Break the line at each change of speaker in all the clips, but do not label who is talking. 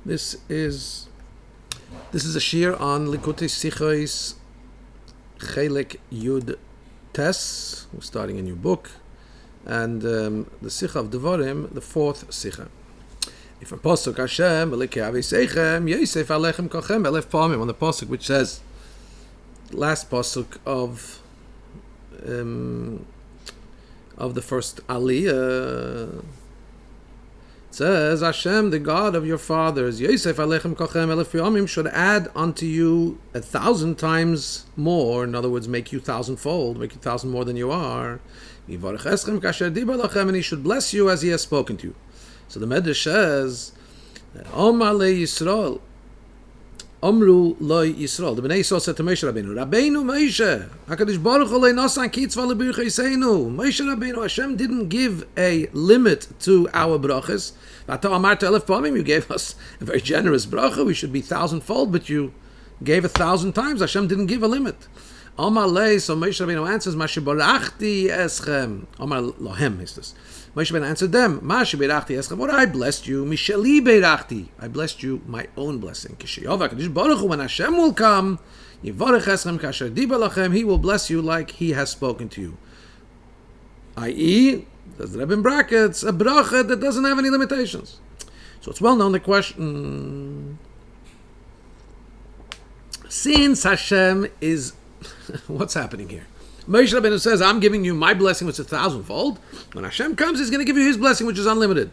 This is a shir on Likutei Sichos Chelek Yud Tes. We're starting a new book, and the Sicha of Devorim, the fourth Sicha. If a pasuk Hashem Elikei Aviseichem Yosef Alechem Kochem Elef Pamim, on the pasuk which says, last pasuk of the first Aliyah. It says, Hashem, the God of your fathers, Yosef Alechem Kochem Elef Pamim, should add unto you 1,000 times more. In other words, make you 1,000-fold, make you 1,000 more than you are. And he should bless you as he has spoken to you. So the Medrash says, Omar le Yisrael, Omru lo Yisrael. The Bnei Yisrael said to Moshe Rabbeinu, Rabbeinu Moshe, HaKadosh Baruch Hu le'nosan kitzva lebircha Yiseinu. Moshe Rabbeinu, Hashem didn't give a limit to our brachas. V'ata amarta elef pamim, you gave us a very generous bracha. We should be 1,000-fold, but you gave 1,000 times. Hashem didn't give a limit. Omar le, so Moshe Rabbeinu answers, Mashe barachti eschem. Omar lohem is this. Moshe Rabbeinu answered them, Mashe berachti eschem, what I blessed you, Misheli berachti, I blessed you my own blessing. Kishiyova Kadosh Baruch Hu, when Hashem will come, Yivarech eschem kasher diba lachem, he will bless you like he has spoken to you. I.e., says the Rebbe in brackets, a bracha that doesn't have any limitations. So it's well known the question, since Hashem is, what's happening here? Moshe Rabbeinu says, I'm giving you my blessing, which is 1,000-fold. When Hashem comes, he's going to give you his blessing, which is unlimited.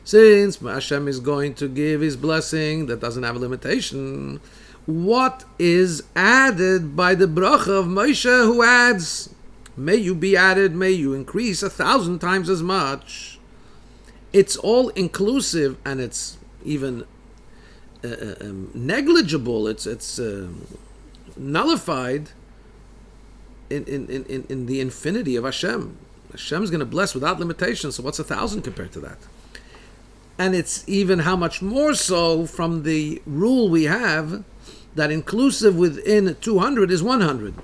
Since Hashem is going to give his blessing that doesn't have a limitation, what is added by the bracha of Moshe, who adds, may you be added, may you increase 1,000 times as much? It's all inclusive, and it's even negligible. It's nullified in the infinity of Hashem. Hashem is going to bless without limitation, so what's 1,000 compared to that? And it's even how much more so from the rule we have that inclusive within 200 is 100.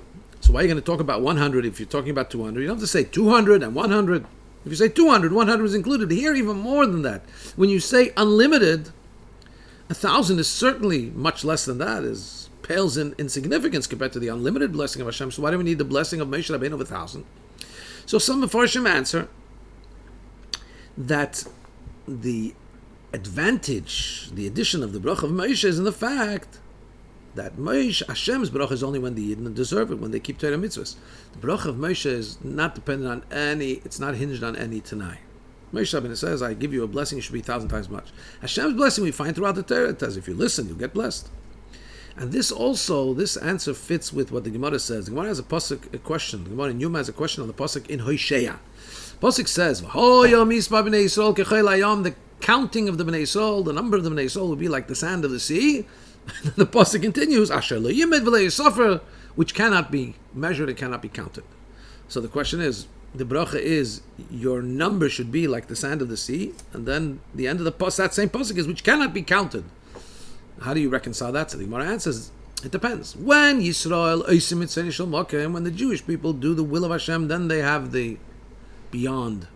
So why are you going to talk about 100 if you're talking about 200? You don't have to say 200 and 100. If you say 200, 100 is included. Here, even more than that. When you say unlimited, 1,000 is certainly much less than that, pales in significance compared to the unlimited blessing of Hashem. So why do we need the blessing of Moshe Rabbeinu of 1,000? So some Mefarshim answer that the advantage, the addition of the bracha of Moshe is in the fact that Moshe, Hashem's bracha is only when the Yidden deserve it, when they keep Torah mitzvahs. The bracha of Moshe is not dependent on any, it's not hinged on any Tanai. Moshe Rabbeinu says, I give you a blessing, it should be 1,000 times much. Hashem's blessing we find throughout the Torah. It says, if you listen, you'll get blessed. And this answer fits with what the Gemara says. The Gemara has a question. The Gemara in Yuma has a question on the pasuk in Hosea. Pasuk says, the counting of the Bnei Yisrael, the number of the Bnei Yisrael will be like the sand of the sea. And the pasuk continues, which cannot be measured, it cannot be counted. So the question is, the bracha is, your number should be like the sand of the sea, and then the end of the pasuk, that same pasuk is, which cannot be counted. How do you reconcile that? So the Gemara answers, it depends. When Yisrael, when the Jewish people do the will of Hashem, then they have the beyond.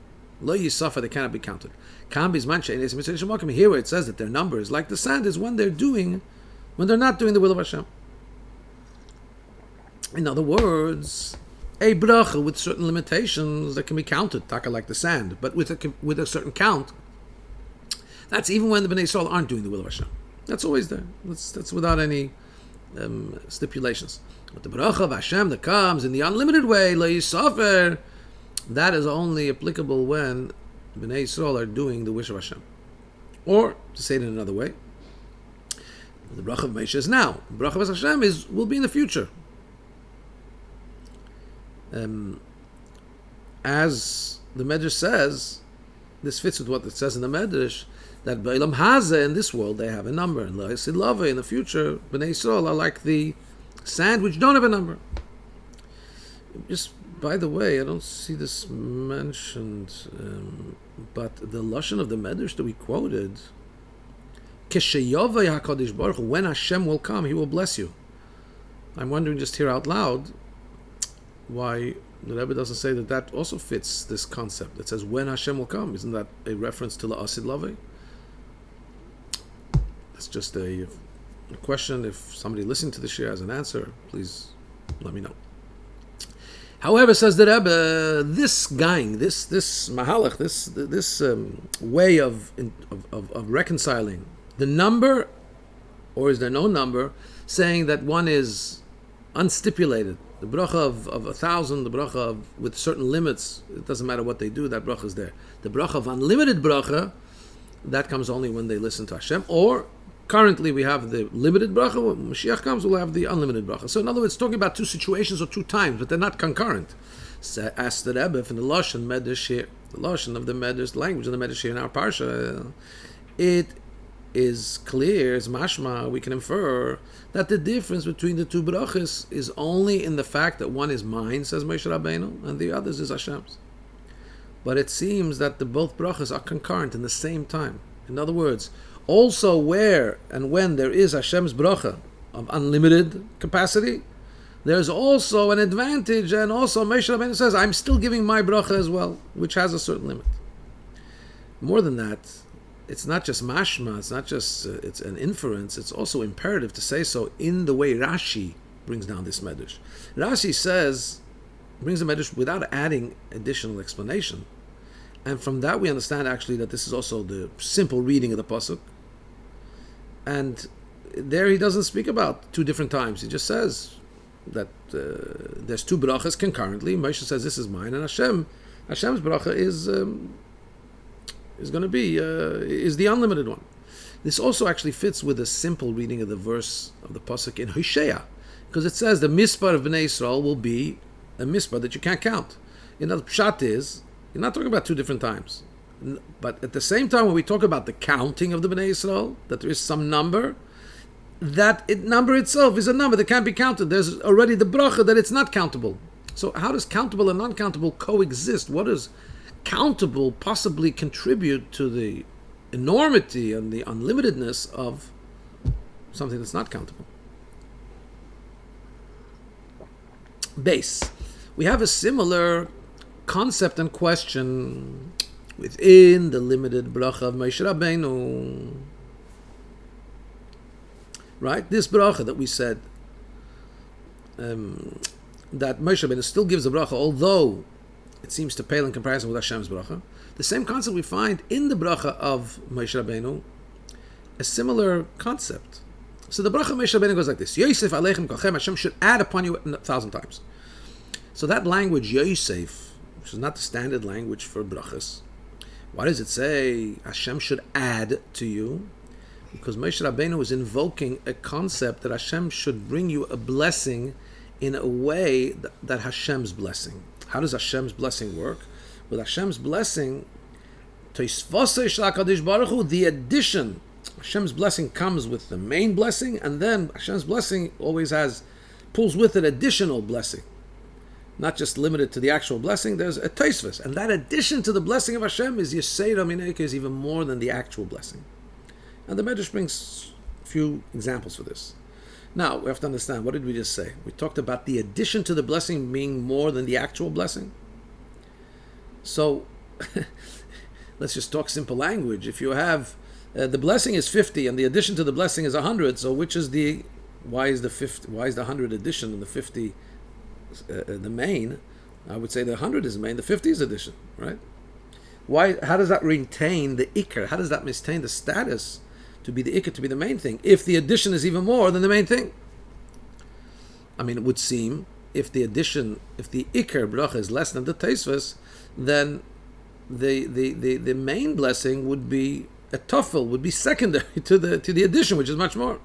Lo Yisafa, they cannot be counted. Here where it says that their number is like the sand is when they're not doing the will of Hashem. In other words, a bracha with certain limitations that can be counted, taka like the sand, but with a certain count. That's even when the Bnei Yisrael aren't doing the will of Hashem. That's always there. That's without any stipulations. But the bracha of Hashem that comes in the unlimited way, lo yisafer, that is only applicable when Bnei Yisrael are doing the wish of Hashem. Or, to say it in another way, the bracha of Moshe is now. The bracha of Hashem will be in the future. As the Medrash says, this fits with what it says in the Medrash, that Ba'olam Hazeh, in this world, they have a number. And La'asid Lava, in the future, Bnei Yisrael are like the sand which don't have a number. Just, by the way, I don't see this mentioned, but the Lashon of the Medrash that we quoted, Kesheyovei HaKadosh Baruch Hu, when Hashem will come, He will bless you. I'm wondering just here out loud, why the Rebbe doesn't say that also fits this concept. It says, when Hashem will come. Isn't that a reference to La'asid Lavei? That's just a question. If somebody listening to the share has an answer, please let me know. However, says the Rebbe, this mahalach, this way of reconciling the number, or is there no number, saying that one is unstipulated. The bracha of 1,000, the bracha with certain limits, it doesn't matter what they do, that bracha is there. The bracha of unlimited bracha, that comes only when they listen to Hashem. Or currently we have the limited bracha. When Mashiach comes, we'll have the unlimited bracha. So in other words, it's talking about two situations or two times, but they're not concurrent. So ask the Rebbe from the Lashon Medrash here, the Lashon of the Medrash, the language of the Medrash here in our parsha, it is clear, it's mashma, we can infer that the difference between the two brachas is only in the fact that one is mine, says Moshe Rabbeinu, and the others is Hashem's. But it seems that the both brachas are concurrent in the same time. In other words, also where and when there is Hashem's bracha of unlimited capacity, there's also an advantage, and also Moshe Rabbeinu says, I'm still giving my bracha as well, which has a certain limit. More than that, it's not just mashma, it's not just, it's an inference, it's also imperative to say so in the way Rashi brings down this medrash. Rashi brings the medrash without adding additional explanation. And from that we understand actually that this is also the simple reading of the pasuk. And there he doesn't speak about two different times. He just says that there's two brachas concurrently. Moshe says this is mine, and Hashem's bracha is going to be is the unlimited one. This also actually fits with a simple reading of the verse of the pasuk in Hosea, because it says the mispar of Bnei Yisrael will be a mispar that you can't count. You know, the pshat is you're not talking about two different times, but at the same time when we talk about the counting of the Bnei Yisrael, that there is some number, number itself is a number that can't be counted. There's already the bracha that it's not countable. So how does countable and non-countable coexist? What does countable possibly contribute to the enormity and the unlimitedness of something that's not countable? Base. We have a similar concept and question within the limited bracha of Moshe Rabbeinu. Right? This bracha that we said, that Moshe Rabbeinu still gives a bracha, although it seems to pale in comparison with Hashem's bracha. The same concept we find in the bracha of Moshe Rabbeinu, a similar concept. So the bracha of Moshe Rabbeinu goes like this: Yosef aleichem kachem, Hashem should add upon you 1,000 times. So that language Yosef, which is not the standard language for brachas, why does it say Hashem should add to you? Because Moshe Rabbeinu is invoking a concept that Hashem should bring you a blessing in a way that Hashem's blessing. How does Hashem's blessing work? With Hashem's blessing, the addition, Hashem's blessing comes with the main blessing, and then Hashem's blessing always pulls with it additional blessing. Not just limited to the actual blessing, there's a tosfos. And that addition to the blessing of Hashem is Yesera Mineka, is even more than the actual blessing. And the Medrash brings a few examples for this. Now, we have to understand, what did we just say? We talked about the addition to the blessing being more than the actual blessing. So, let's just talk simple language. If you have, the blessing is 50 and the addition to the blessing is 100, so why is the 100 addition and the 50 the main? I would say the 100 is the main, the 50 is addition, right? How does that retain the ikar? How does that maintain the status to be the ikar, to be the main thing, if the addition is even more than the main thing? I mean, it would seem if the ikar bracha is less than the tosfos, then the main blessing would be a tofel, would be secondary to the addition, which is much more.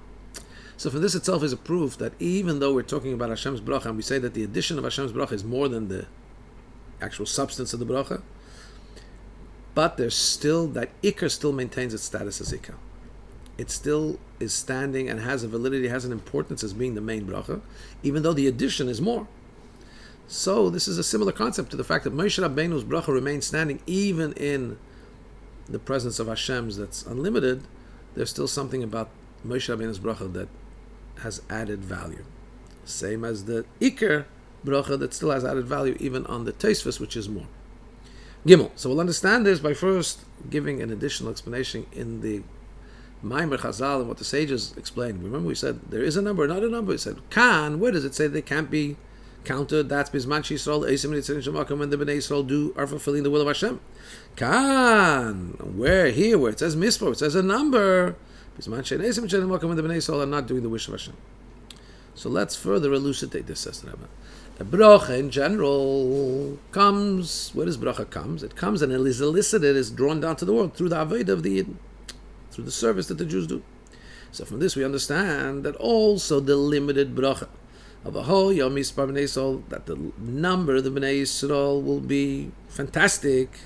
So for this itself is a proof that even though we're talking about Hashem's bracha and we say that the addition of Hashem's bracha is more than the actual substance of the bracha, but there's still, that ikar still maintains its status as ikar. It still is standing and has a validity, has an importance as being the main bracha, even though the addition is more. So this is a similar concept to the fact that Moshe Rabbeinu's bracha remains standing even in the presence of Hashem's that's unlimited. There's still something about Moshe Rabbeinu's bracha that has added value. Same as the ikar bracha that still has added value even on the tosfos, which is more. Gimel. So we'll understand this by first giving an additional explanation in the Maimer Chazal and what the sages explained. Remember we said there is a number, not a number. We said Kan. Where does it say they can't be counted? That's Bisman Yisrael Eisim Nitzin Shemakim when the Bnei Yisrael are fulfilling the will of Hashem. Kan. Where here where it says Mispar, it says a number. Bisman Eisim Shemakim when the Bnei Yisrael are not doing the wish of Hashem. So let's further elucidate this, says the Rabbi. The bracha in general comes. Where does bracha comes? It comes and it is elicited, is drawn down to the world through the avodah of the Yidden, through the service that the Jews do. So from this we understand that also the limited bracha of a whole Yom Mispar Bnei Yisrael, that the number of the Bnei Yisrael will be fantastic.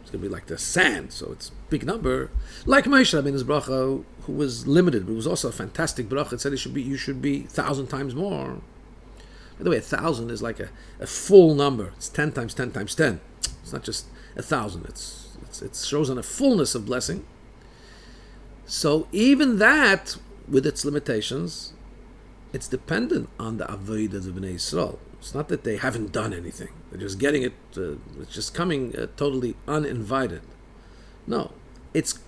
It's going to be like the sand, so it's a big number. Like Moshe Rabbeinu's bracha, who was limited, but it was also a fantastic bracha. It said you should be 1,000 times more. By the way, 1,000 is like a full number. It's 10 times 10 times 10. It's not just 1,000. It shows on a fullness of blessing. So even that, with its limitations, it's dependent on the avodah of Bnei Yisrael. It's not that they haven't done anything. They're just getting it. It's just coming totally uninvited. No, it's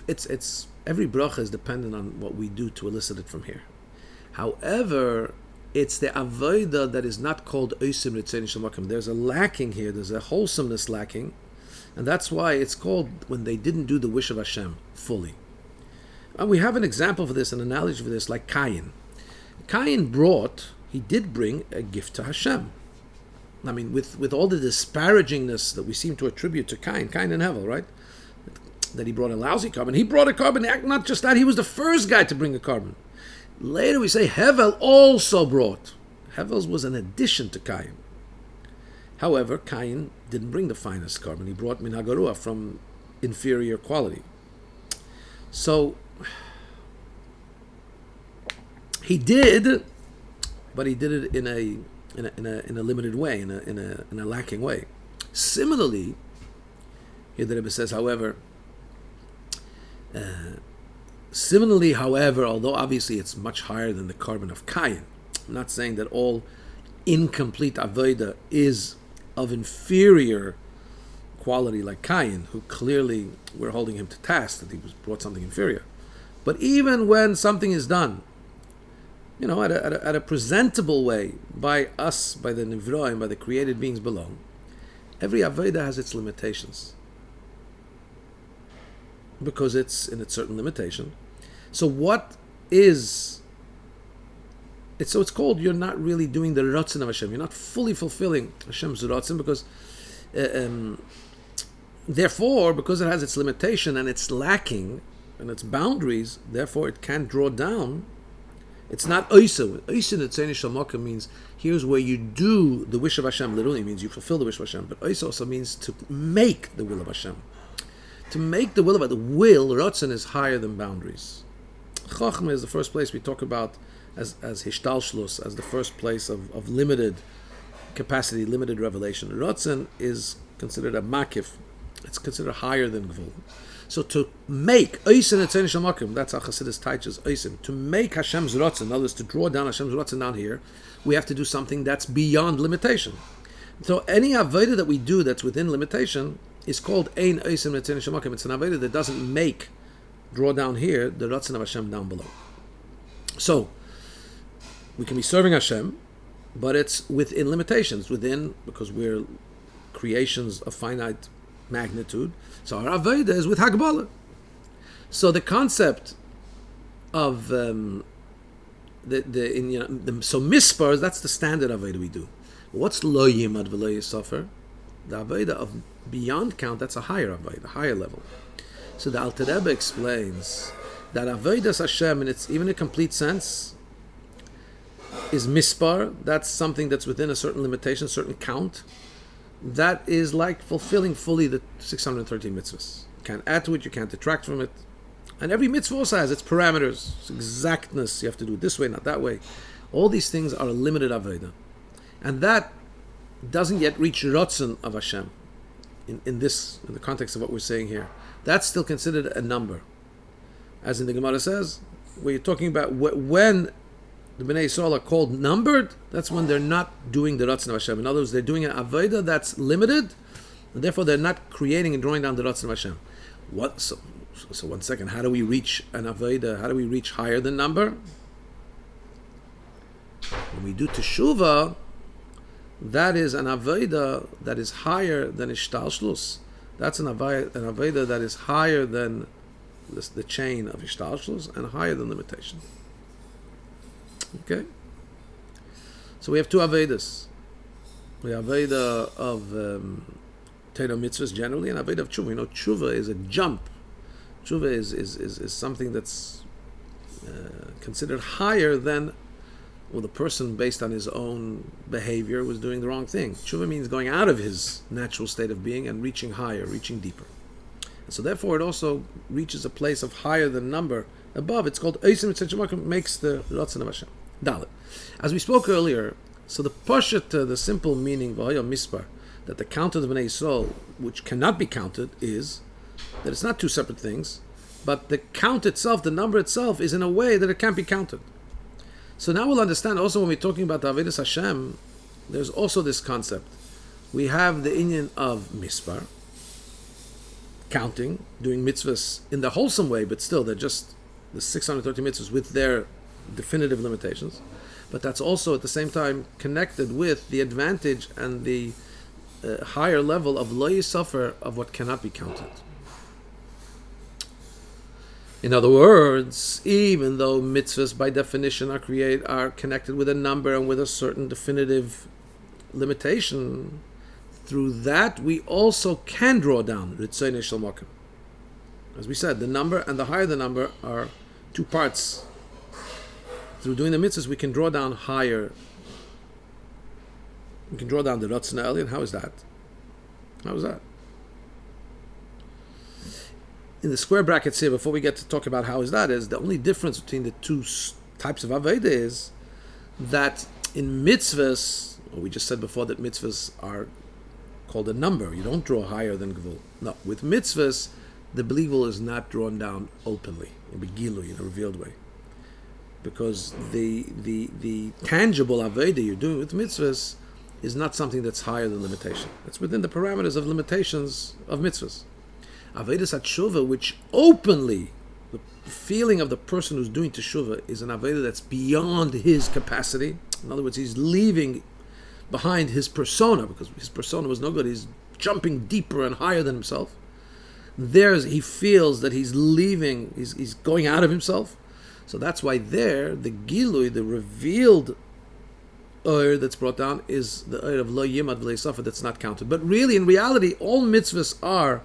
every bracha is dependent on what we do to elicit it from here. However, it's the avodah that is not called oisim ritzein shemakim. There's a lacking here. There's a wholesomeness lacking, and that's why it's called when they didn't do the wish of Hashem fully. And we have an example for this, an analogy for this, like Cain. Cain did bring a gift to Hashem. I mean, with all the disparagingness that we seem to attribute to Cain and Hevel, right? That he brought a lousy carbon. He brought a carbon. Not just that, he was the first guy to bring a carbon. Later we say Hevel also brought. Hevel's was an addition to Cain. However, Cain didn't bring the finest carbon. He brought min hagarua, from inferior quality. So he did, but he did it in a limited way, in a lacking way. Similarly, here the Rebbe says, however, although obviously it's much higher than the carbon of Cain, I'm not saying that all incomplete avodah is of inferior quality like Cain, who clearly we're holding him to task that he brought something inferior. But even when something is done, at a presentable way by us, by the Nivroim, by the created beings below, every avodah has its limitations, because it's in a certain limitation. So it's called, you're not really doing the Ratzon of Hashem. You're not fully fulfilling Hashem's Ratzon, because therefore, because it has its limitation and it's lacking and its boundaries, therefore it can't draw down. It's not Oisa. Oisa Netzeni Shalmaka means here's where you do the wish of Hashem. Literally means you fulfill the wish of Hashem. But Oisa also means to make the will of Hashem. To make the will of it. The will, Ratzon, is higher than boundaries. Chachma is the first place we talk about as Hishtalshlus, as the first place of limited capacity, limited revelation. Ratzon is considered a makif. It's considered higher than Gvul. So to make Oisin Etzein Shamakim, that's how Chassidus teaches Oisin, to make Hashem's Ratzon, in other words, to draw down Hashem's Ratzon down here, we have to do something that's beyond limitation. So any avodah that we do that's within limitation is called Ein Oisin Etzein Shamakim. It's an avodah that doesn't draw down here the Ratzon of Hashem down below. So we can be serving Hashem, but it's within limitations, because we're creations of finite magnitude. So our avodah is with Hagbala. So the concept of so mispar, that's the standard avodah we do. What's lo yimad v'lo yisofer? The avodah of beyond count, that's a higher avodah, a higher level. So the Alter Rebbe explains that avodas Hashem, in its even a complete sense, is mispar. That's something that's within a certain limitation, certain count. That is like fulfilling fully the 613 mitzvahs. You can't add to it, you can't detract from it. And every mitzvah also has its parameters, its exactness. You have to do it this way, not that way. All these things are a limited avodah. And that doesn't yet reach Ratzon of Hashem in the context of what we're saying here. That's still considered a number. As in the Gemara says, where you're talking about when the Bnei Yisrael are called numbered, that's when they're not doing the Ratzon of Hashem. In other words, they're doing an avodah that's limited, and therefore they're not creating and drawing down the Ratzon of Hashem. So 1 second, how do we reach an Aveda? How do we reach higher than number? When we do Teshuvah, that is an Aveda that is higher than Ishtalshlus. That's an Aveda that is higher than the chain of Ishtalshlus and higher than limitation. Okay? So we have two Avedas. We have Aveda of Torah mitzvahs generally, and Aveda of Tshuva. You know, Tshuva is a jump. Tshuva is something that's considered higher than, well, the person based on his own behavior was doing the wrong thing. Tshuva means going out of his natural state of being and reaching higher, reaching deeper. And so therefore it also reaches a place of higher than number above. It's called Eisim Tzedek, makes the Ratzon of Hashem. Dalet. As we spoke earlier, so the Pashat, the simple meaning, V'haya Mispar, that the count of the Bnei Yisrael, which cannot be counted, is that it's not two separate things, but the count itself, the number itself, is in a way that it can't be counted. So now we'll understand also when we're talking about the Avodas Hashem, there's also this concept. We have the inyan of Mispar, counting, doing mitzvahs in the wholesome way, but still they're just the 630 mitzvahs with their definitive limitations. But that's also at the same time connected with the advantage and the higher level of lo yisafar, of what cannot be counted. In other words, even though mitzvahs by definition are connected with a number and with a certain definitive limitation, through that we also can draw down ritzonei shel makom. As we said, the number and the higher the number are two parts. Through doing the mitzvahs, we can draw down higher. We can draw down the Ratzon Elyon. How is that? How is that? In the square brackets here, before we get to talk about how is that, is the only difference between the two types of Aveda is that in mitzvahs, well, we just said before that mitzvahs are called a number. You don't draw higher than Gvul. No, with mitzvahs, the Gvul is not drawn down openly, in Begilu, in a revealed way. Because the tangible Aveda you're doing with mitzvahs is not something that's higher than limitation. It's within the parameters of limitations of mitzvahs. Avedas Teshuvah, which openly, the feeling of the person who's doing Teshuvah is an Aveda that's beyond his capacity. In other words, he's leaving behind his persona, because his persona was no good. He's jumping deeper and higher than himself. He feels that he's leaving, he's going out of himself. So that's why there, the Gilui, the revealed Oir that's brought down, is the Oir of Lo Yimad V'Lo Yisafar that's not counted. But really, in reality, all mitzvahs are,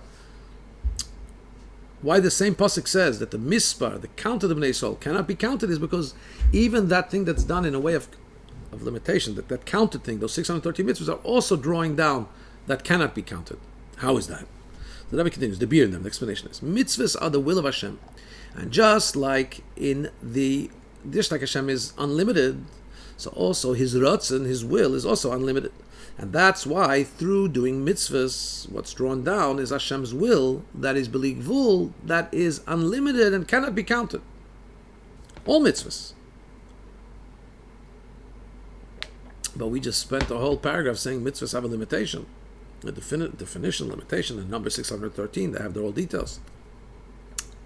why the same pasuk says that the mispar, the count of the Bnei Yisrael, cannot be counted, is because even that thing that's done in a way of limitation, that counted thing, those 630 mitzvahs are also drawing down that cannot be counted. How is that? The Rabbi continues, the beer in them, the explanation is, mitzvahs are the will of Hashem. And just like Hashem is unlimited, so also his ratzon, his will, is also unlimited. And that's why through doing mitzvahs, what's drawn down is Hashem's will, that is b'li gvul, that is unlimited and cannot be counted. All mitzvahs. But we just spent a whole paragraph saying mitzvahs have a limitation. A definition, limitation, and number 613, they have their all details.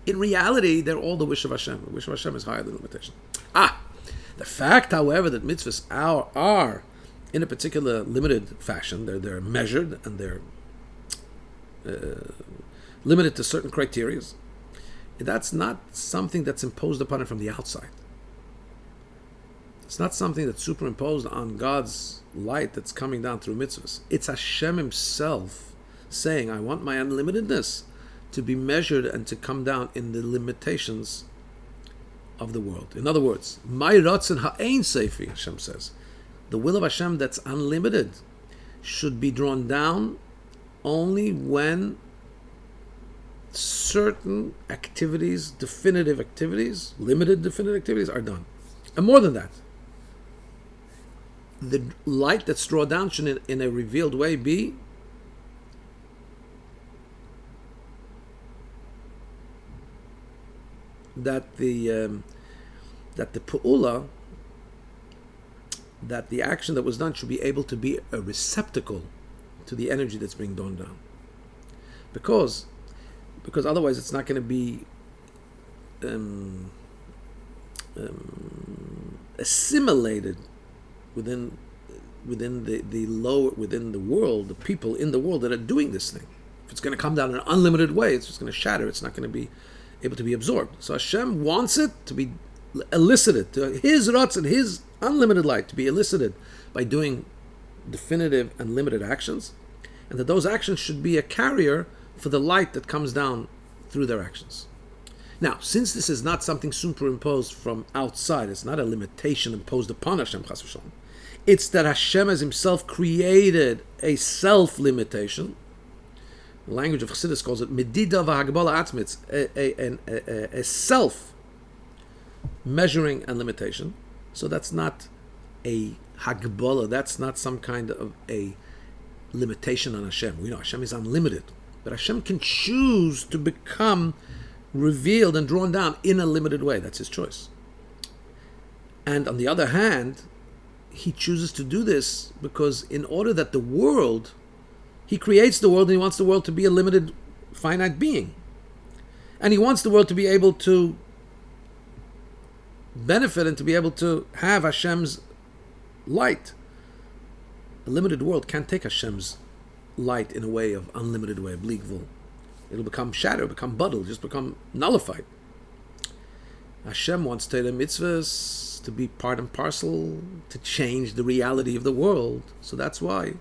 In reality, they're all the wish of Hashem. The wish of Hashem is higher than limitation. The fact, however, that mitzvahs are in a particular limited fashion, they're measured and they're limited to certain criteria, that's not something that's imposed upon it from the outside. It's not something that's superimposed on God's light that's coming down through mitzvahs. It's Hashem himself saying, I want my unlimitedness to be measured and to come down in the limitations of the world. In other words, my ratzon ha'ein seifi, Hashem says, the will of Hashem that's unlimited should be drawn down only when certain activities, definitive activities, limited definitive activities are done. And more than that, the light that's drawn down should in a revealed way be that the pu'ula, that the action that was done should be able to be a receptacle to the energy that's being drawn down. Because because otherwise it's not going to be assimilated within the world, the people in the world that are doing this thing. If it's going to come down in an unlimited way, it's just going to shatter. It's not going to be able to be absorbed. So Hashem wants it to be elicited, to His Ratz and His unlimited light to be elicited by doing definitive and limited actions, and that those actions should be a carrier for the light that comes down through their actions. Now, since this is not something superimposed from outside, it's not a limitation imposed upon Hashem, Chas v'Shalom. It's that Hashem has Himself created a self-limitation. The language of Chassidus calls it medida v'hagbala atzmitz, a self-measuring and limitation. So that's not a hagbala, that's not some kind of a limitation on Hashem. We know Hashem is unlimited, but Hashem can choose to become revealed and drawn down in a limited way. That's His choice. And on the other hand, He chooses to do this because in order that the world, He creates the world and He wants the world to be a limited, finite being. And He wants the world to be able to benefit and to be able to have Hashem's light. A limited world can't take Hashem's light in a way of unlimited way, obliquevul. It'll become shadow, become buttle, just become nullified. Hashem wants Torah mitzvahs to be part and parcel, to change the reality of the world. So that's why,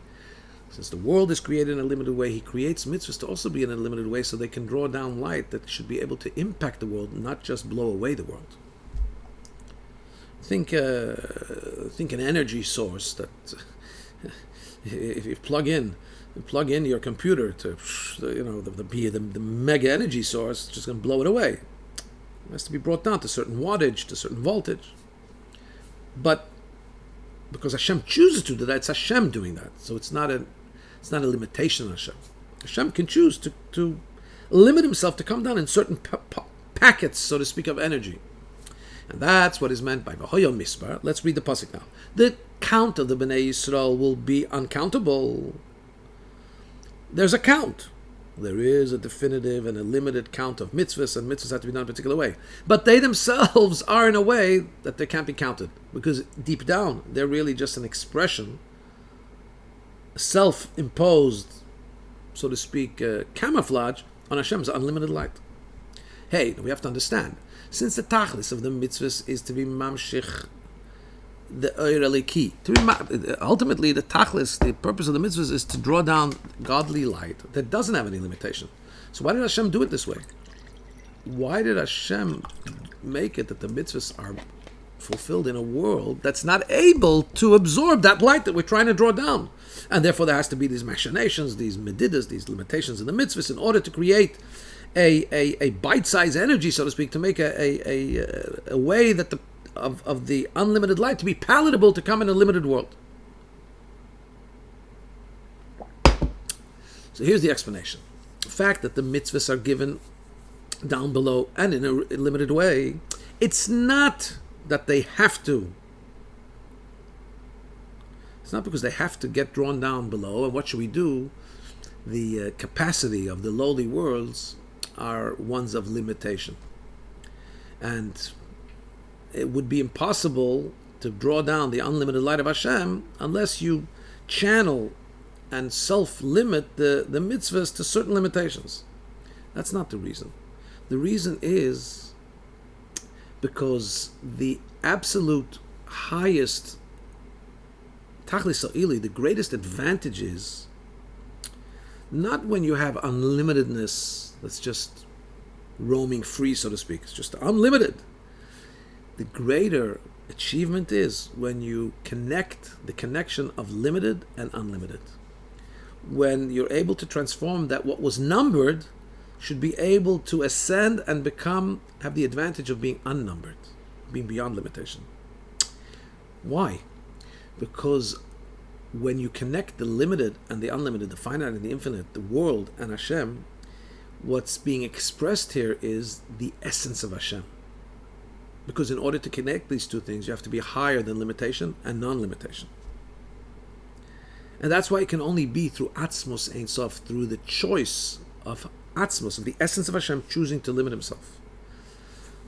since the world is created in a limited way, He creates mitzvahs to also be in a limited way so they can draw down light that should be able to impact the world, not just blow away the world. Think an energy source that if you plug in your computer to the mega energy source, it's just going to blow it away. It has to be brought down to certain wattage, to certain voltage. But because Hashem chooses to do that, it's Hashem doing that. So it's not a limitation on Hashem. Hashem can choose to limit Himself to come down in certain packets, so to speak, of energy. And that's what is meant by V'hoyo Mispar. Let's read the pasuk now. The count of the Bnei Yisrael will be uncountable. There's a count. There is a definitive and a limited count of mitzvahs, and mitzvahs have to be done in a particular way. But they themselves are in a way that they can't be counted, because deep down, they're really just an expression, a self-imposed, so to speak, camouflage on Hashem's unlimited light. Hey, we have to understand, since the tachlis of the mitzvahs is to be mamshich the Oyer Eliki, ultimately the tachlis, the purpose of the mitzvahs is to draw down godly light that doesn't have any limitation. So why did Hashem do it this way? Why did Hashem make it that the mitzvahs are fulfilled in a world that's not able to absorb that light that we're trying to draw down? And therefore there has to be these machinations, these medidas, these limitations in the mitzvahs in order to create a bite-sized energy, so to speak, to make a way that of the unlimited light to be palatable to come in a limited world. So here's the explanation. The fact that the mitzvahs are given down below and in a limited way, it's not that they have to. It's not because they have to get drawn down below. And what should we do? The capacity of the lowly worlds are ones of limitation. And it would be impossible to draw down the unlimited light of Hashem unless you channel and self-limit the mitzvahs to certain limitations. That's not the reason. The reason is because the absolute highest tachlis ha'ili, the greatest advantage is not when you have unlimitedness that's just roaming free, so to speak. It's just unlimited. The greater achievement is when you connect the connection of limited and unlimited. When you're able to transform that what was numbered should be able to ascend and have the advantage of being unnumbered, being beyond limitation. Why? Because when you connect the limited and the unlimited, the finite and the infinite, the world and Hashem, what's being expressed here is the essence of Hashem. Because in order to connect these two things, you have to be higher than limitation and non-limitation. And that's why it can only be through Atzmos Ein Sof, through the choice of atzmos, of the essence of Hashem choosing to limit himself.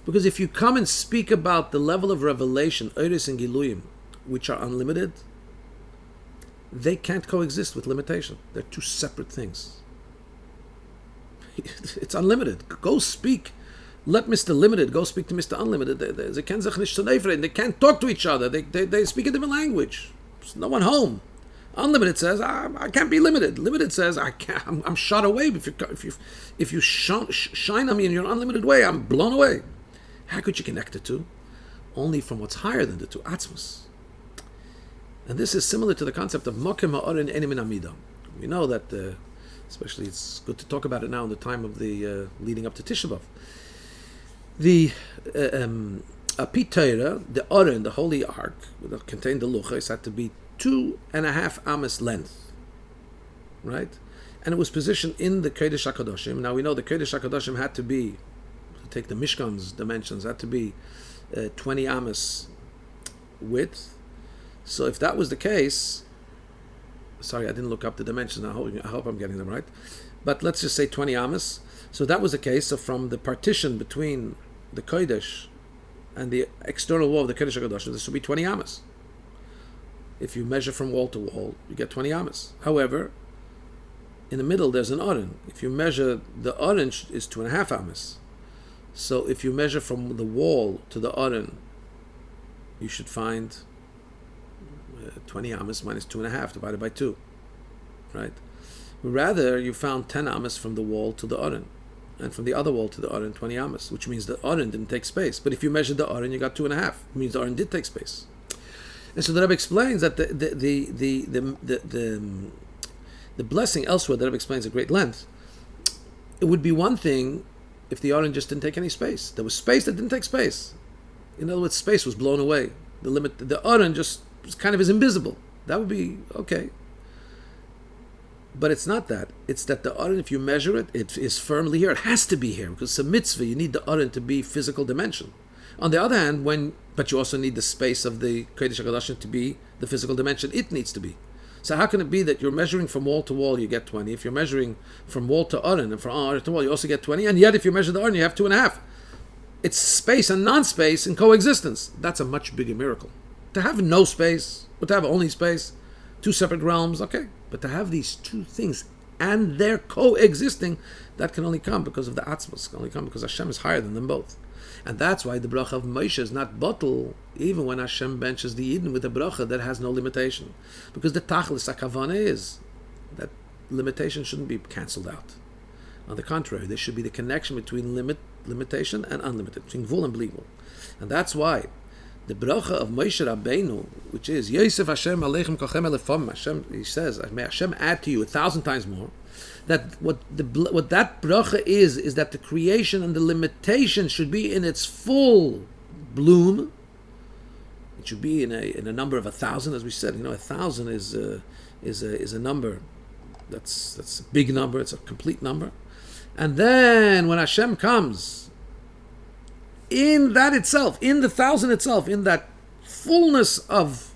Because if you come and speak about the level of revelation, Oris and Giluyim, which are unlimited, they can't coexist with limitation. They're two separate things. It's unlimited. Go speak. Let Mr. Limited go speak to Mr. Unlimited. They can't talk to each other. They speak a different language. There's no one home. Unlimited says, I can't be limited. Limited says, I'm shot away. If you shine on me in your unlimited way, I'm blown away. How could you connect the two? Only from what's higher than the two, Atzmos. And this is similar to the concept of Mokem Ha'oren Enim Min Amida. We know that, especially it's good to talk about it now in the time of the leading up to Tisha B'Av. The Apit Torah, the Oren, the Holy Ark, that contained the Luchos, had to be 2.5 amas length, right? And it was positioned in the Kodesh HaKadoshim. Now we know the Kodesh HaKadoshim had to be, to take the Mishkan's dimensions, had to be 20 amas width. So if that was the case, sorry, I didn't look up the dimensions. I hope I'm getting them right. But let's just say 20 amas. So that was the case. So from the partition between the Kodesh and the external wall of the Kodesh HaKadoshim, this would be 20 amas. If you measure from wall to wall, you get 20 amas. However, in the middle there's an oren. If you measure, the oren is 2.5 amas. So if you measure from the wall to the oren, you should find 20 amas minus 2.5 divided by 2, right? Rather, you found 10 amas from the wall to the oren, and from the other wall to the oren 20 amas, which means the oren didn't take space. But if you measured the oren, you got 2.5. It means the oren did take space. And so the Rabbi explains that the blessing elsewhere, the Rabbi explains at great length. It would be one thing if the oren just didn't take any space. There was space that didn't take space. In other words, space was blown away. The oren just kind of is invisible. That would be okay. But it's not that. It's that the oren, if you measure it, it is firmly here. It has to be here because it's a mitzvah. You need the oren to be physical dimension. On the other hand, but you also need the space of the Kodesh HaKadoshim to be the physical dimension it needs to be. So how can it be that you're measuring from wall to wall, you get 20? If you're measuring from wall to oren and from oren to wall, you also get 20. And yet if you measure the oren, you have 2.5. It's space and non-space in coexistence. That's a much bigger miracle. To have no space, or to have only space, two separate realms, okay. But to have these two things and they're coexisting, that can only come because of the Atzmos. Can only come because Hashem is higher than them both. And that's why the bracha of Moshe is not bottle, even when Hashem benches the Yidden with a bracha that has no limitation. Because the tachlis hakavana is that limitation shouldn't be cancelled out. On the contrary, there should be the connection between limitation and unlimited, between Gvul and Bli Gvul. And that's why the bracha of Moshe Rabbeinu, which is Yosef Hashem Aleichem Kochem Elefam, Hashem, he says, may Hashem add to you 1,000 times more. That what that bracha is that the creation and the limitation should be in its full bloom. It should be in a number of 1,000, as we said. 1,000 is a number that's a big number. It's a complete number. And then when Hashem comes, in that itself, in the 1,000 itself, in that fullness of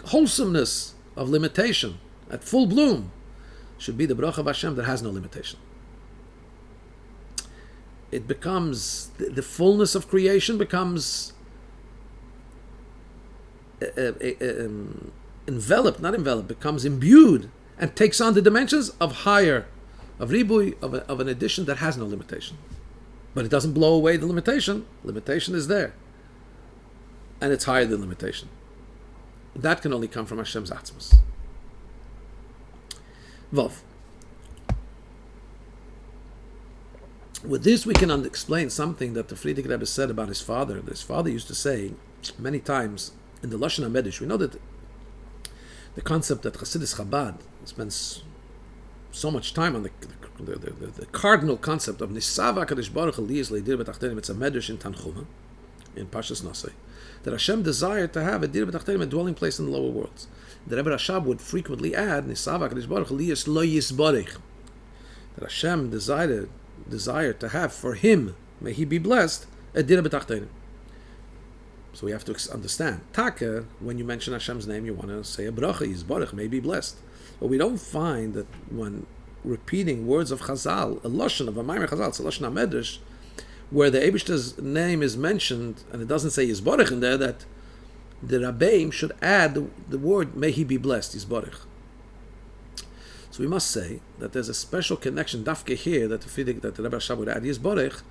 wholesomeness of limitation, at full bloom, should be the bracha of Hashem that has no limitation. It becomes, the fullness of creation becomes becomes imbued and takes on the dimensions of ribui, of an addition that has no limitation. But it doesn't blow away the limitation. Limitation is there. And it's higher than limitation. That can only come from Hashem's Atzmos. Vov. With this, we can explain something that the Frierdiker Rebbe said about his father. His father used to say many times in the Lashon HaMedrash. We know that the concept that Hasidus Chabad spends so much time on the cardinal concept of Nisava Kadosh Baruch Hu Liyis Leidir B'Tachtenim. It's a Medrash in Tanchuma, in Parshas Nosei, that Hashem desired to have a Dir B'Tachtenim, a dwelling place in the lower worlds. The Rebbe Rashab would frequently add Nisava Kadosh Baruch Hu Liyis Lo Yisbarich, that Hashem desired to have for him, may he be blessed, a Dir B'Tachtenim. So we have to understand. Taka, when you mention Hashem's name, you want to say a bracha, Yisbarich, may be blessed. But we don't find that when repeating words of Chazal, a lashon of a Maimer Chazal, it's a lashon HaMedrash, where the Eibishter's name is mentioned, and it doesn't say Yisborich in there, that the Rabbeim should add the word, may he be blessed, Yisborich. So we must say that there's a special connection, dafke here, that the Rebbe Rashab would add Yisborich,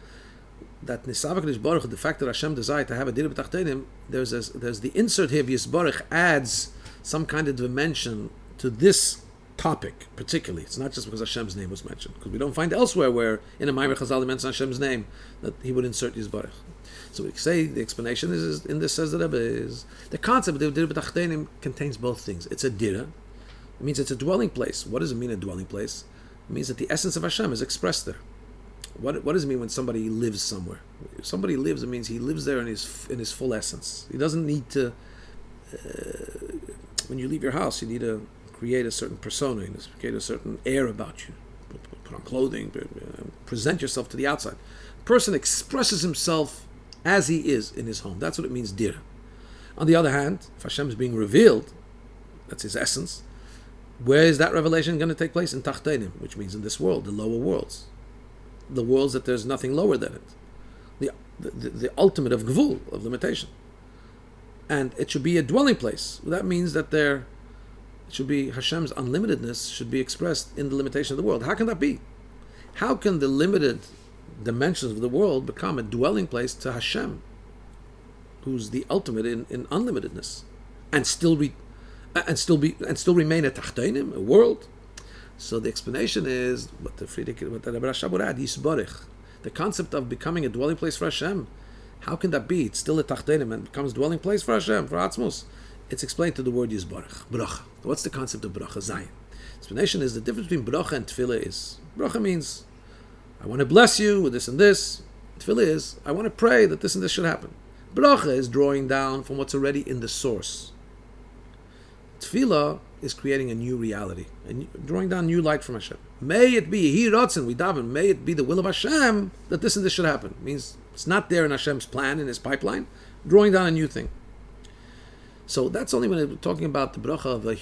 that Nisavak Yisborich, the fact that Hashem desired to have a Dir B'Tachtenim, there's the insert here of Yisborich adds some kind of dimension to this topic, particularly. It's not just because Hashem's name was mentioned, because we don't find elsewhere where in a Maimer Chazal he mentions Hashem's name that he would insert Yisborich. So we say the explanation is in this, says the Rebbe, is the concept of Dir B'Tachtenim contains both things. It's a Dira. It means it's a dwelling place. What does it mean, a dwelling place? It means that the essence of Hashem is expressed there. What does it mean when somebody lives somewhere? If somebody lives, it means he lives there in his full essence. He doesn't need to. When you leave your house, you need to create a certain persona, you create a certain air about you. Put on clothing, present yourself to the outside. A person expresses himself as he is in his home. That's what it means, dir. On the other hand, if Hashem is being revealed, that's his essence. Where is that revelation going to take place? In Tachtenim, which means in this world, the lower worlds. The worlds that there's nothing lower than it. The ultimate of Gvul, of limitation. And it should be a dwelling place. That means that it should be Hashem's unlimitedness should be expressed in the limitation of the world. How can that be? How can the limited dimensions of the world become a dwelling place to Hashem, who's the ultimate in unlimitedness, and still remain a Tachtenim, a world? So the explanation is what the Rebbe Rashab would add, Yisborich. The concept of becoming a dwelling place for Hashem. How can that be? It's still a Tachtenim and becomes a dwelling place for Hashem, for Atzmos. It's explained to the word Yisborich, Bracha. What's the concept of Bracha? Zayin. Explanation is the difference between Bracha and Tefillah is, Bracha means, I want to bless you with this and this. Tefillah is, I want to pray that this and this should happen. Bracha is drawing down from what's already in the source. Tefillah is creating a new reality, and drawing down new light from Hashem. May it be, Hi Ratzon, we daven, may it be the will of Hashem that this and this should happen. It means it's not there in Hashem's plan, in his pipeline, drawing down a new thing. So that's only when we're talking about the bracha of a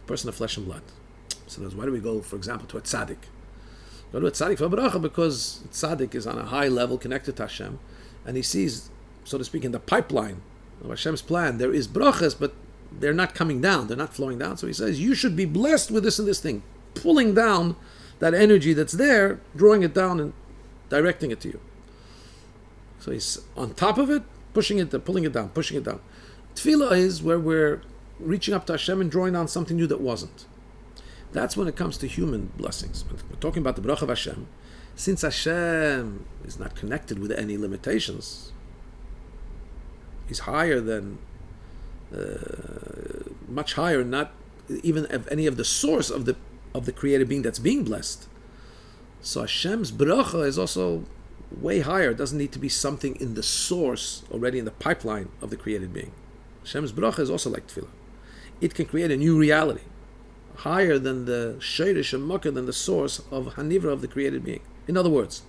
person of flesh and blood. So that's why do we go, for example, to a tzaddik? Go to a tzaddik for a bracha because tzaddik is on a high level connected to Hashem, and he sees, so to speak, in the pipeline of Hashem's plan, there is brachas, but they're not coming down, they're not flowing down. So he says, you should be blessed with this and this thing, pulling down that energy that's there, drawing it down and directing it to you. So he's on top of it, pushing it, pulling it down, pushing it down. Tefillah is where we're reaching up to Hashem and drawing down something new that wasn't. That's when it comes to human blessings. We're talking about the bracha of Hashem. Since Hashem is not connected with any limitations, he's higher than, much higher, not even of any of the source of the created being that's being blessed. So Hashem's bracha is also way higher. It doesn't need to be something in the source, already in the pipeline of the created being. Hashem's bracha is also like tefillah. It can create a new reality, higher than the sheirish and mukkah, than the source of hanivra, of the created being. In other words,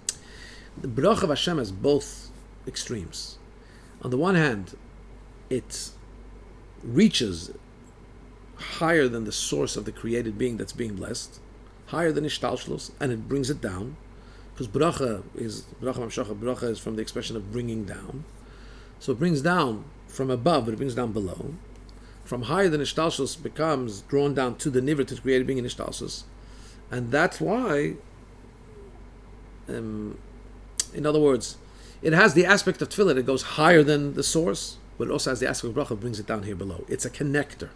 the bracha of Hashem has both extremes. On the one hand, it reaches higher than the source of the created being that's being blessed, higher than ishtalshlos, and it brings it down, because bracha is from the expression of bringing down. So it brings down from above, but it brings down below. From higher than ishtalshlos becomes drawn down to the nivra, to the created being in ishtalshlos, and that's why, in other words, it has the aspect of tefillah that goes higher than the source, but it also has the aspect of bracha, brings it down here below. It's a connector.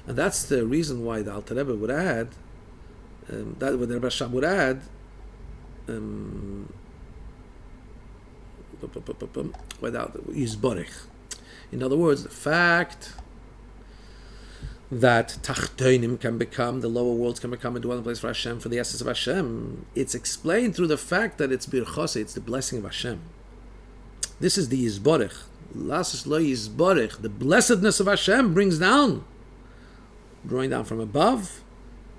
And that's the reason why the Alter Rebbe would add, that what the Rebbe Rashab would add, without Yisborich. In other words, the fact that Tachtenim can become, the lower worlds can become a dwelling place for Hashem, for the essence of Hashem, it's explained through the fact that it's Birchose, it's the blessing of Hashem. This is the Yisborich. Lasus lo Yisborich. The blessedness of Hashem brings down, drawing down from above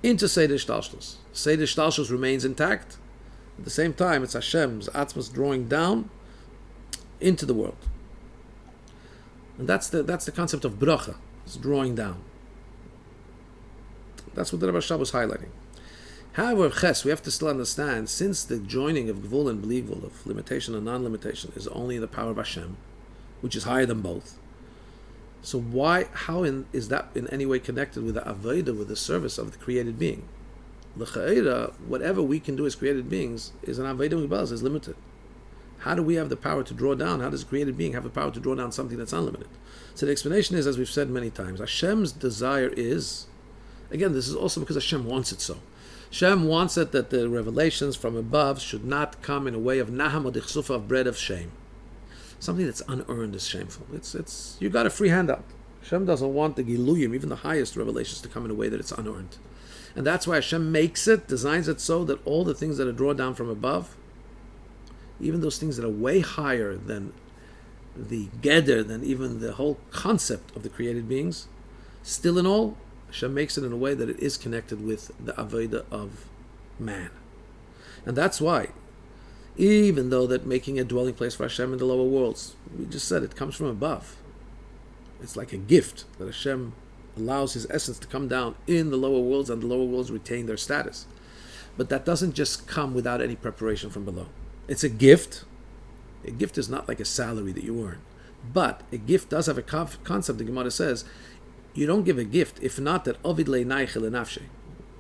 into Seder Shtalshlos. Seder Shtalshlos remains intact. At the same time, it's Hashem's Atzmos drawing down into the world. And that's the concept of bracha. It's drawing down. That's what the Rebbe Rashab was highlighting. However, ches, we have to still understand, since the joining of gvul and bli gvul, of limitation and non-limitation, is only in the power of Hashem, which is higher than both. So is that in any way connected with the avodah, with the service of the created being? L'cha'ira, whatever we can do as created beings is an avodah migbalas, is limited. How do we have the power to draw down? How does a created being have the power to draw down something that's unlimited? So the explanation is, as we've said many times, Hashem's desire is, again, this is also because Hashem wants it so. Hashem wants it that the revelations from above should not come in a way of naham or dichsufa, of bread of shame. Something that's unearned is shameful. It's you got a free handout. Hashem doesn't want the giluyim, even the highest revelations, to come in a way that it's unearned. And that's why Hashem makes it, designs it so that all the things that are drawn down from above, even those things that are way higher than the geder, than even the whole concept of the created beings, still in all, Hashem makes it in a way that it is connected with the avodah of man. And that's why, even though that making a dwelling place for Hashem in the lower worlds, we just said it comes from above. It's like a gift that Hashem allows His essence to come down in the lower worlds, and the lower worlds retain their status. But that doesn't just come without any preparation from below. It's a gift. A gift is not like a salary that you earn. But a gift does have a concept. The Gemara says, you don't give a gift if not that ovid le'naichel enafshe.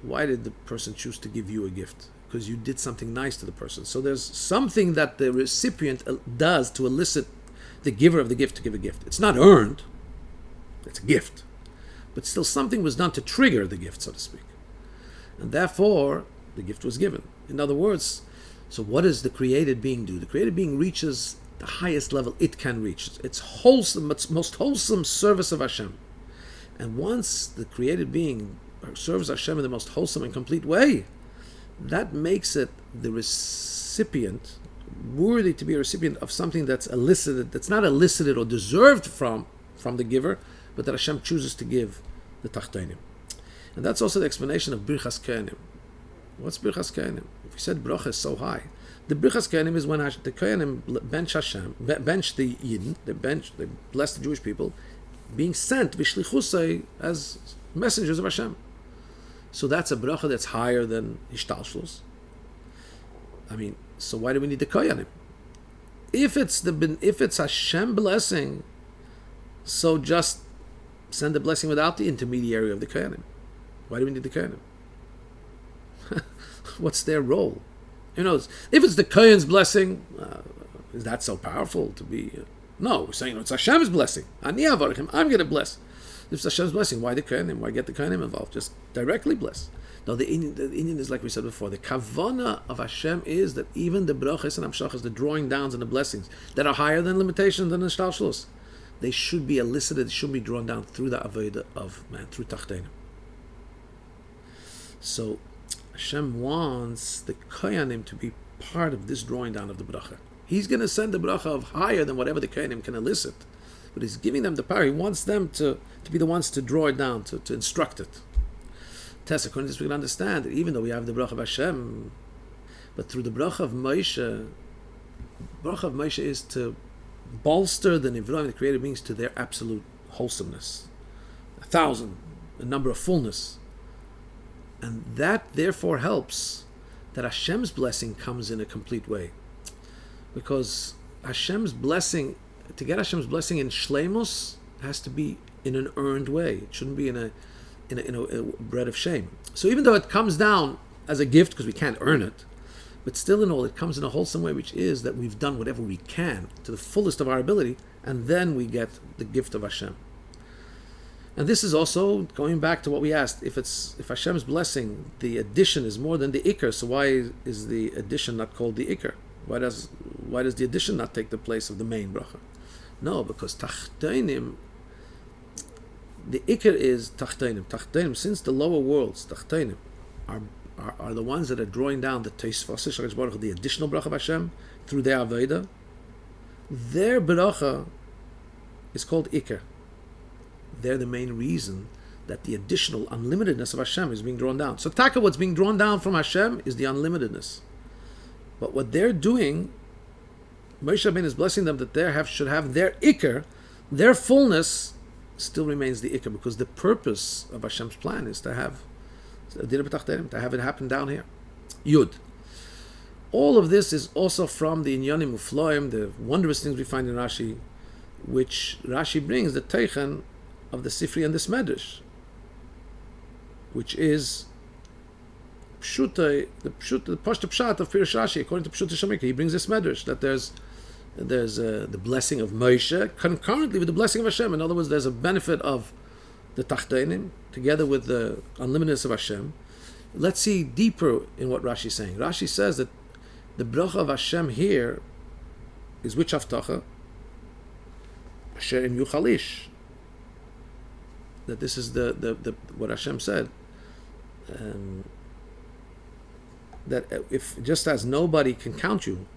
Why did the person choose to give you a gift? Because you did something nice to the person. So there's something that the recipient does to elicit the giver of the gift to give a gift. It's not earned. It's a gift. But still something was done to trigger the gift, so to speak. And therefore, the gift was given. In other words, so what does the created being do? The created being reaches the highest level it can reach. It's wholesome, it's most wholesome service of Hashem. And once the created being serves Hashem in the most wholesome and complete way, that makes it the recipient, worthy to be a recipient of something that's elicited, that's not elicited or deserved from the giver, but that Hashem chooses to give the Tachtonim. And that's also the explanation of Birchas Kohanim. What's Birchas Kohanim? If we said Bracha is so high, the Birchas Kohanim is when the Kohanim bench Hashem, bench the Yidden, they bless the Jewish people, being sent Vishlichusay as messengers of Hashem. So that's a bracha that's higher than Ishtalshlus. I mean, so why do we need the Kohanim? If it's Hashem blessing, so just send the blessing without the intermediary of the Kohanim. Why do we need the Kohanim? What's their role? If it's the Kohen's blessing, is that so powerful to be? No, we're saying it's Hashem's blessing. Ani avarchim, I'm going to bless. If it's Hashem's blessing, why the Kohanim? Why get the Kohanim involved? Just directly bless. No, the Indian is like we said before. The kavana of Hashem is that even the brachas and amshachas, the drawing downs and the blessings that are higher than limitation, than the shtalshlus, they should be elicited, they should be drawn down through the avodah of man, through tachtenim. So Hashem wants the Kohanim to be part of this drawing down of the bracha. He's going to send the bracha of higher than whatever the Kohanim can elicit. But He's giving them the power. He wants them to be the ones to draw it down, to instruct it. Tess, according to this, we can understand that even though we have the bracha of Hashem, but through the bracha of Moshe is to bolster the Nivraim, the created beings, to their absolute wholesomeness. 1,000, a number of fullness. And that therefore helps that Hashem's blessing comes in a complete way. Because Hashem's blessing, to get Hashem's blessing in shleimus, has to be in an earned way. It shouldn't be in a bread of shame. So even though it comes down as a gift, because we can't earn it, but still in all, it comes in a wholesome way, which is that we've done whatever we can to the fullest of our ability, and then we get the gift of Hashem. And this is also going back to what we asked. If Hashem's blessing, the addition is more than the ikr, so why is the addition not called the ikr? Why does the addition not take the place of the main bracha? No, because tachtenim, the ikr is tachtenim. Tachtenim, since the lower worlds, tachtenim, are the ones that are drawing down the teisvah, the additional bracha of Hashem through their avodah. Their bracha is called ikr. They're the main reason that the additional unlimitedness of Hashem is being drawn down. So taka, what's being drawn down from Hashem is the unlimitedness. But what they're doing, Moshe Rabbeinu is blessing them that they should have their ikr, their fullness still remains the ikr, because the purpose of Hashem's plan is to have to have it happen down here. Yud. All of this is also from the Inyanim Ufloim, the wondrous things we find in Rashi, which Rashi brings the Teichen of the Sifri and the Medrash, which is the Pashta Pshat of Pirush Rashi, according to Pshuta Shemika. He brings this Medrash that there's the blessing of Moshe concurrently with the blessing of Hashem. In other words, there's a benefit of the Tachtenim together with the unlimitedness of Hashem. Let's see deeper in what Rashi is saying. Rashi says that the bracha of Hashem here is which Haftacha? Asher im Yuchalish. That this is the what Hashem said. That if just as nobody can count you,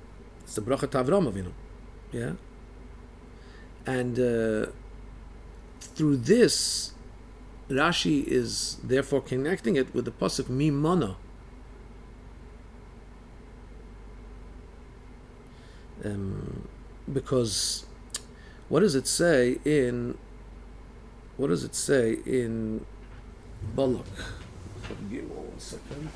it's the bracha to Avram Avinu. Yeah? And through this, Rashi is therefore connecting it with the pasuk Mi Mana. Because what does it say in Balak? Give me 1 second.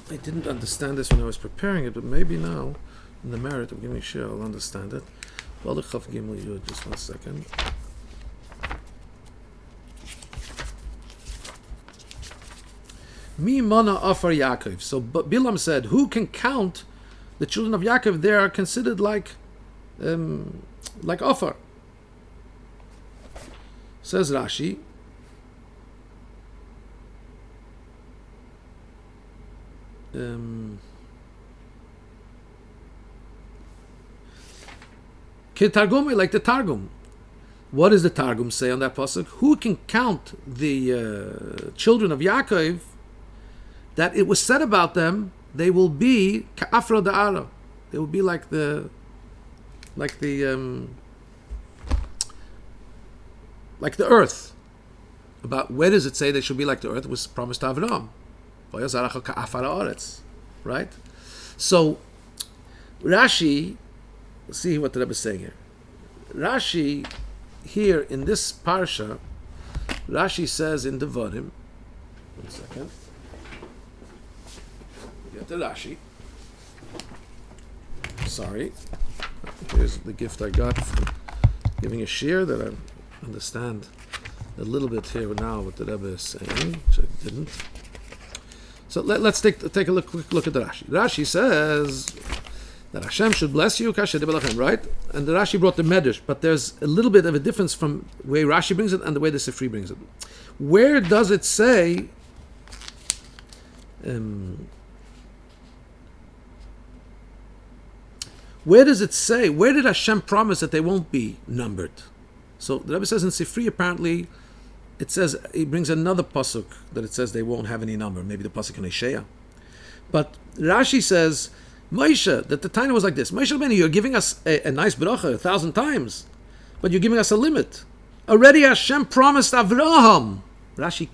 I didn't understand this when I was preparing it, but maybe now, in the merit of giving share, I'll understand it. Balak Chaf Gimel Yud, just 1 second. Mi mana afar Yaakov. So Bilam said, who can count the children of Yaakov? They are considered like Afar. Says Rashi, Targum, like the Targum. What does the Targum say on that pasuk? Who can count the children of Yaakov? That it was said about them, they will be ka'afra da'ara. They will be like the earth. About where does it say they should be like the earth? It was promised to Avram. Right? So Rashi, let's see what the Rebbe is saying here. Rashi here in this parsha, Rashi says in Devorim, 1 second. Get the Rashi. Sorry. Here's the gift I got for giving a shir that I understand a little bit here now what the Rebbe is saying, which I didn't. So let's take a quick look at the Rashi. Rashi says that Hashem should bless you, right? And the Rashi brought the Medrash, but there's a little bit of a difference from the way Rashi brings it and the way the Sifri brings it. Where does it say where did Hashem promise that they won't be numbered? So the Rebbe says in Sifri, apparently, it says, he brings another pasuk that it says they won't have any number, maybe the pasuk in Isaiah. But Rashi says, Moshe, that the Taina was like this. Moshe Rabbeinu, you're giving us a nice bracha 1,000 times, but you're giving us a limit. Already Hashem promised Avraham. Rashi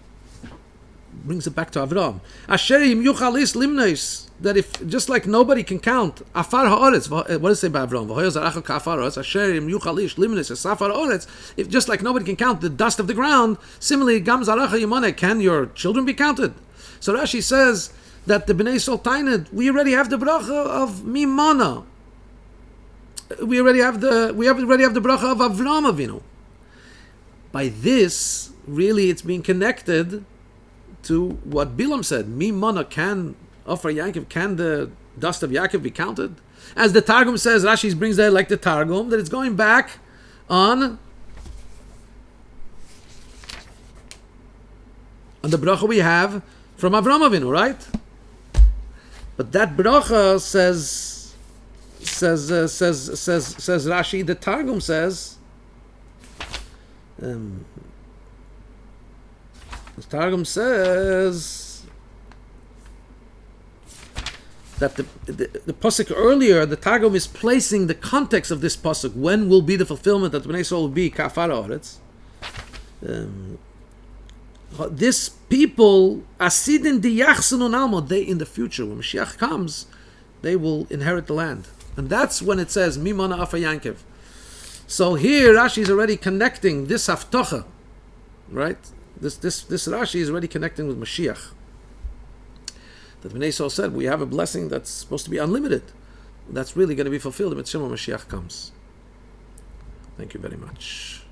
brings it back to Avraham. Asherim yuchalis limneis. That if, just like nobody can count, Afar ha'oretz, what does it say by Avraham? Asherim yuchalish limneis asafar ha'oretz. If just like nobody can count the dust of the ground, similarly, Gam zaracha yimane, can your children be counted? So Rashi says that the Bnei Soltained, we already have the bracha of Mimana. We already have the bracha of Avraham Avinu. By this, really, it's being connected to what Bilam said. Mimana, can Offer Yaakov, can the dust of Yaakov be counted? As the Targum says, Rashi brings there like the Targum, that it's going back on the bracha we have from Avraham Avinu, right? But that bracha says Rashi, the Targum says, the Targum says that the pasuk earlier, the Targum is placing the context of this pasuk. When will be the fulfillment that Bnei Yisrael will be kafar haaretz? This people, asidin diyachsenu almo, they in the future, when Mashiach comes, they will inherit the land, and that's when it says mimana afa Yankev. So here Rashi is already connecting this haftocha right? This Rashi is already connecting with Mashiach. That Bnei Yisrael said, we have a blessing that's supposed to be unlimited. That's really going to be fulfilled when Mashiach comes. Thank you very much.